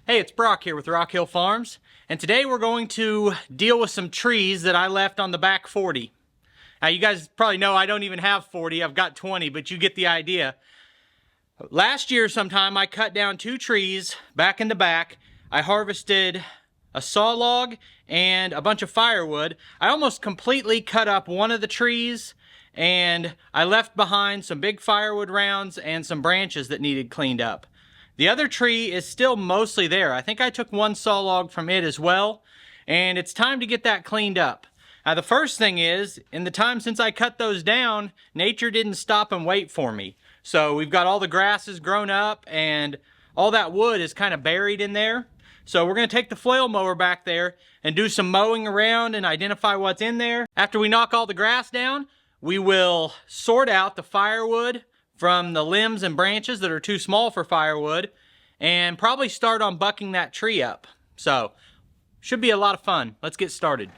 Hey, it's Brock here with Rock Hill Farms, and today we're going to deal with some trees that I left on the back 40. Now, you guys probably know I don't even have 40, I've got 20, but you get the idea. Last year sometime I cut down 2 trees back in the back. I harvested a saw log and a bunch of firewood. I almost completely cut up one of the trees, and I left behind some big firewood rounds and some branches that needed cleaned up. The other tree is still mostly there. I think I took one saw log from it as well, and it's time to get that cleaned up. Now, the first thing is, in the time since I cut those down, nature didn't stop and wait for me. So we've got all the grasses grown up, and all that wood is kind of buried in there. So we're going to take the flail mower back there and do some mowing around and identify what's in there. After we knock all the grass down, we will sort out the firewood from the limbs and branches that are too small for firewood, and probably start on bucking that tree up. So, should be a lot of fun. Let's get started.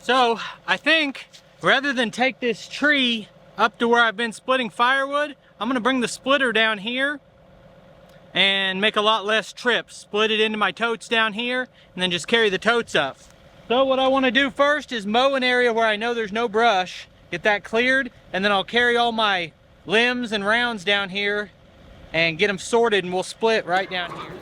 So, I think, rather than take this tree up to where I've been splitting firewood, I'm gonna bring the splitter down here and make a lot less trips. Split it into my totes down here, and then just carry the totes up. So what I wanna do first is mow an area where I know there's no brush, get that cleared, and then I'll carry all my limbs and rounds down here and get them sorted, and we'll split right down here.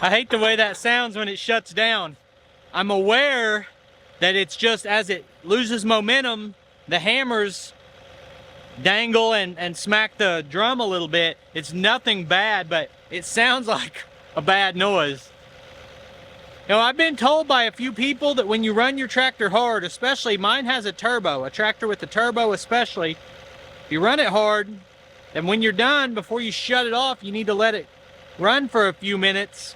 I hate the way that sounds when it shuts down. I'm aware that it's just as it loses momentum, the hammers dangle and smack the drum a little bit. It's nothing bad, but it sounds like a bad noise. You know, I've been told by a few people that when you run your tractor hard, especially mine has a turbo, a tractor with the turbo especially, if you run it hard, and when you're done, before you shut it off, you need to let it run for a few minutes,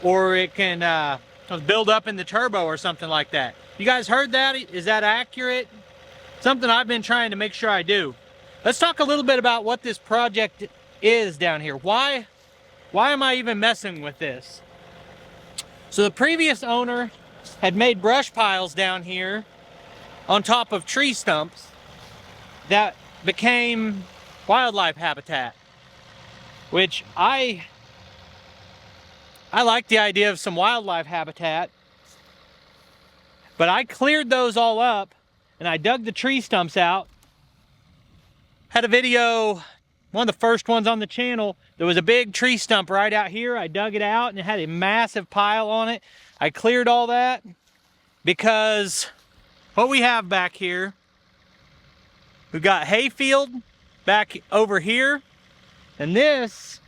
or it can build up in the turbo or something like that. You guys heard that? Is that accurate? Something I've been trying to make sure I do. Let's talk a little bit about what this project is down here. Why am I even messing with this? So the previous owner had made brush piles down here on top of tree stumps that became wildlife habitat, which I like the idea of some wildlife habitat, but I cleared those all up and I dug the tree stumps out. Had a video, one of the first ones on the channel, there was a big tree stump right out here. I dug it out and it had a massive pile on it. I cleared all that because what we have back here, we've got hayfield back over here, and this,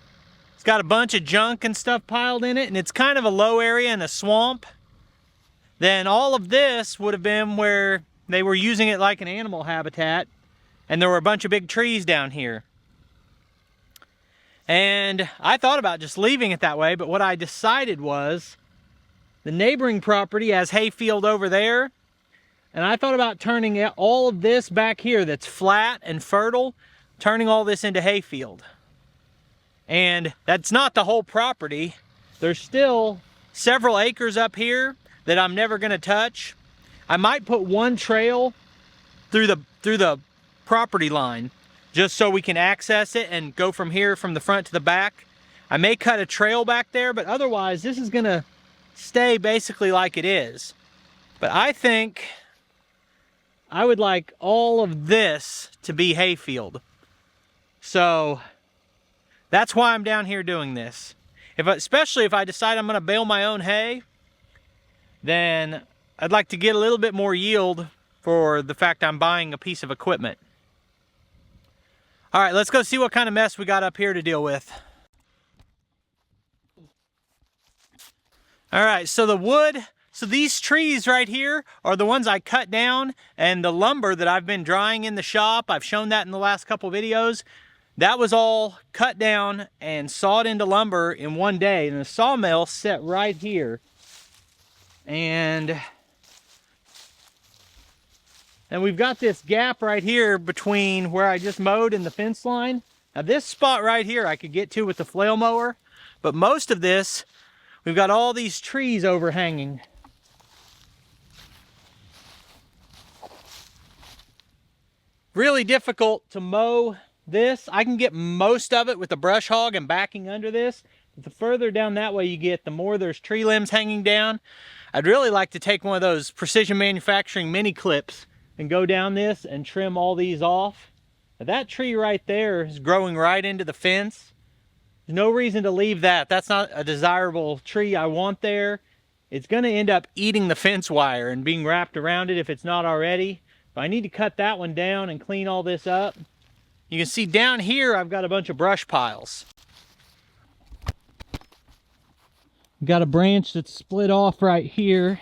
it's got a bunch of junk and stuff piled in it, and it's kind of a low area in a swamp. Then all of this would have been where they were using it like an animal habitat, and there were a bunch of big trees down here. And I thought about just leaving it that way, but what I decided was the neighboring property has hayfield over there, and I thought about turning all of this back here that's flat and fertile, turning all this into hayfield. And that's not the whole property. There's still several acres up here that I'm never gonna touch. I might put one trail through the property line just so we can access it and go from here from the front to the back. I may cut a trail back there, but otherwise this is gonna stay basically like it is. But I think I would like all of this to be hayfield. So that's why I'm down here doing this. Especially if I decide I'm gonna bale my own hay, then I'd like to get a little bit more yield for the fact I'm buying a piece of equipment. All right, let's go see what kind of mess we got up here to deal with. All right, so the wood, so these trees right here are the ones I cut down, and the lumber that I've been drying in the shop, I've shown that in the last couple videos, that was all cut down and sawed into lumber in one day, and the sawmill set right here. And we've got this gap right here between where I just mowed and the fence line. Now this spot right here I could get to with the flail mower, but most of this, we've got all these trees overhanging. really difficult to mow this. I can get most of it with the brush hog and backing under this. But the further down that way you get, the more there's tree limbs hanging down. I'd really like to take one of those precision manufacturing mini clips and go down this and trim all these off. Now, that tree right there is growing right into the fence. There's no reason to leave that. That's not a desirable tree I want there. It's going to end up eating the fence wire and being wrapped around it if it's not already. But I need to cut that one down and clean all this up. You can see down here I've got a bunch of brush piles. Got a branch that's split off right here.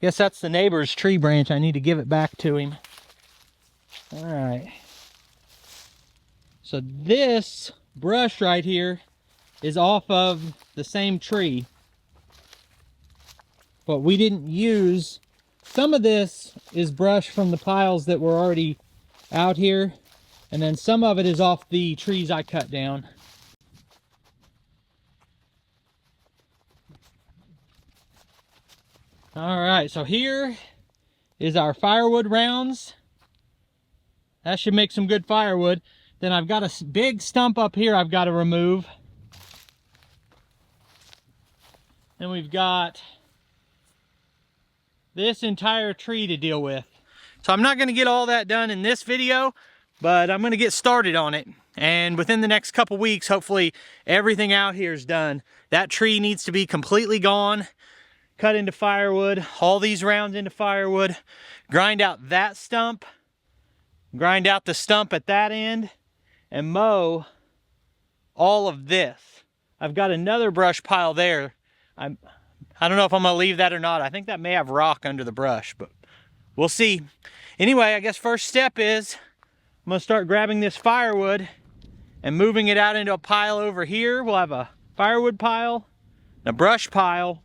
Guess that's the neighbor's tree branch. I need to give it back to him. All right. So this brush right here is off of the same tree. But we didn't use, some of this is brush from the piles that were already out here. And then some of it is off the trees I cut down. All right, so here is our firewood rounds. That should make some good firewood. Then I've got a big stump up here I've got to remove. And we've got this entire tree to deal with. So I'm not going to get all that done in this video, but I'm going to get started on it. And within the next couple weeks, hopefully everything out here is done. That tree needs to be completely gone. Cut into firewood, all these rounds into firewood, grind out that stump, grind out the stump at that end, and mow all of this. I've got another brush pile there. I don't know if I'm gonna leave that or not. I think that may have rock under the brush, but we'll see. Anyway, I guess first step is I'm gonna start grabbing this firewood and moving it out into a pile over here. We'll have a firewood pile, a brush pile,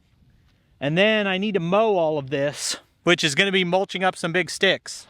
and then I need to mow all of this, which is going to be mulching up some big sticks.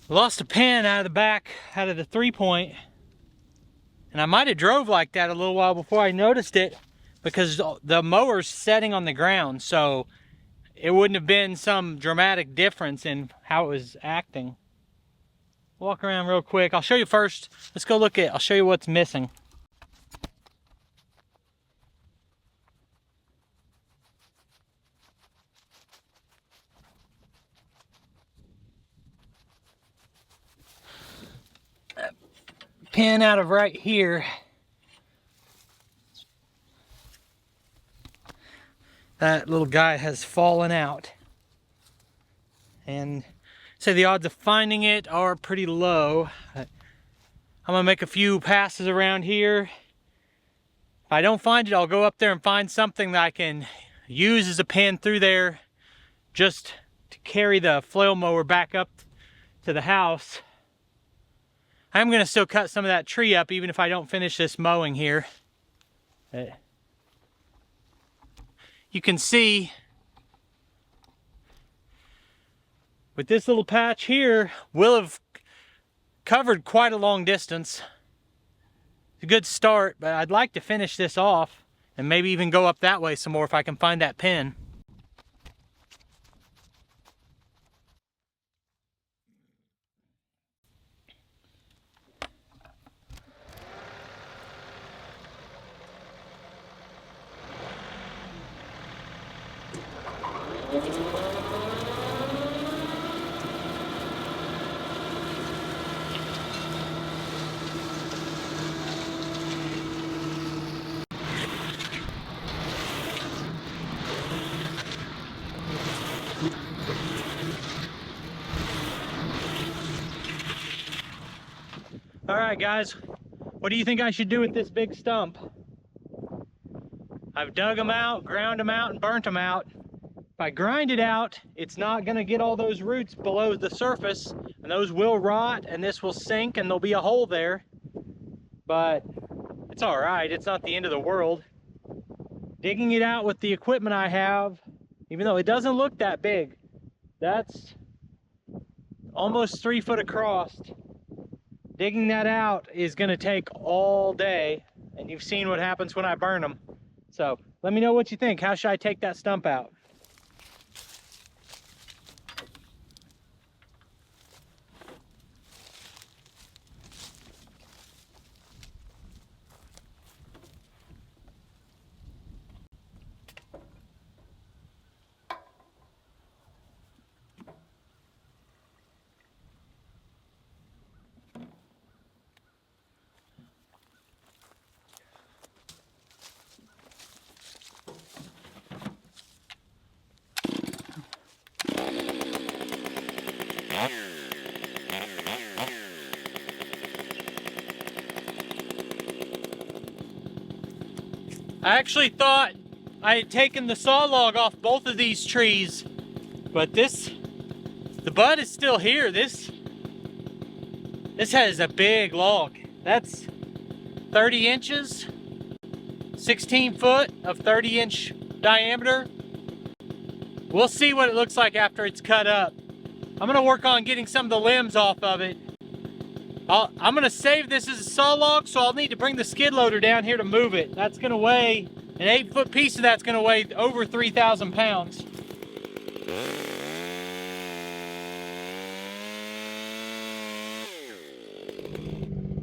Lost a pin out of the back, out of the 3-point, and I might have drove like that a little while before I noticed it because the mower's setting on the ground, so it wouldn't have been some dramatic difference in how it was acting. Walk around real quick. I'll show you first. Let's go look at, I'll show you what's missing. Pin out of right here. That little guy has fallen out. And say the odds of finding it are pretty low. I'm gonna make a few passes around here. If I don't find it, I'll go up there and find something that I can use as a pin through there just to carry the flail mower back up to the house. I'm gonna still cut some of that tree up even if I don't finish this mowing here. You can see with this little patch here, we'll have covered quite a long distance. It's a good start, but I'd like to finish this off and maybe even go up that way some more if I can find that pin. All right, guys, what do you think I should do with this big stump? I've dug them out, ground them out, and burnt them out. If I grind it out, it's not gonna get all those roots below the surface, and those will rot, and this will sink, and there'll be a hole there. But it's all right, it's not the end of the world. Digging it out with the equipment I have, even though it doesn't look that big, that's almost 3 foot across. Digging that out is gonna take all day, and you've seen what happens when I burn them. So let me know what you think. How should I take that stump out? I actually thought I had taken the saw log off both of these trees, but the bud is still here. This has a big log. That's 30 inches, 16 foot of 30-inch diameter. We'll see what it looks like after it's cut up. I'm gonna work on getting some of the limbs off of it. I'm gonna save this as a saw log, so I'll need to bring the skid loader down here to move it. That's gonna weigh, an 8-foot piece of that's gonna weigh over 3,000 pounds.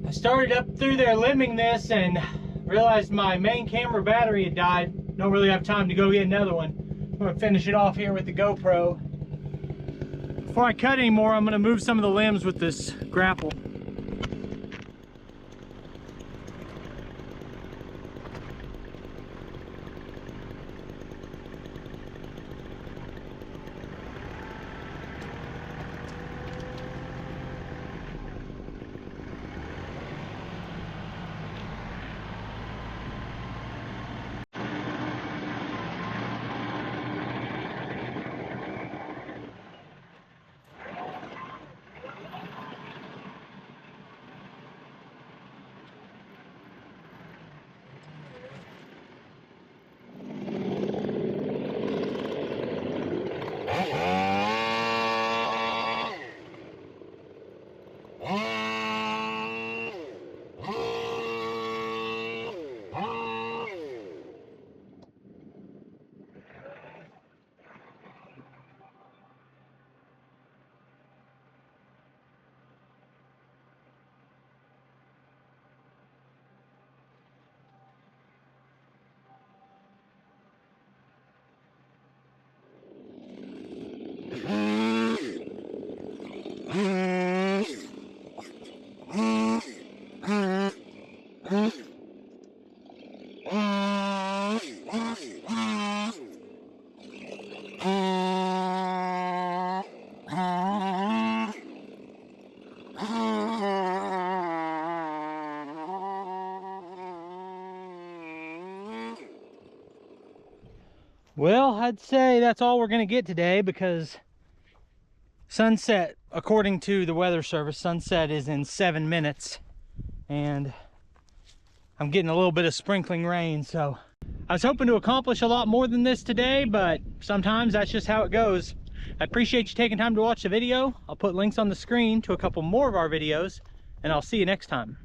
I started up through there limbing this and realized my main camera battery had died. Don't really have time to go get another one. I'm gonna finish it off here with the GoPro. Before I cut anymore, I'm gonna move some of the limbs with this grapple. Well, I'd say that's all we're gonna get today, because sunset, according to the weather service, sunset is in 7 minutes, and I'm getting a little bit of sprinkling rain. So I was hoping to accomplish a lot more than this today, but sometimes that's just how it goes. I appreciate you taking time to watch the video. I'll put links on the screen to a couple more of our videos, and I'll see you next time.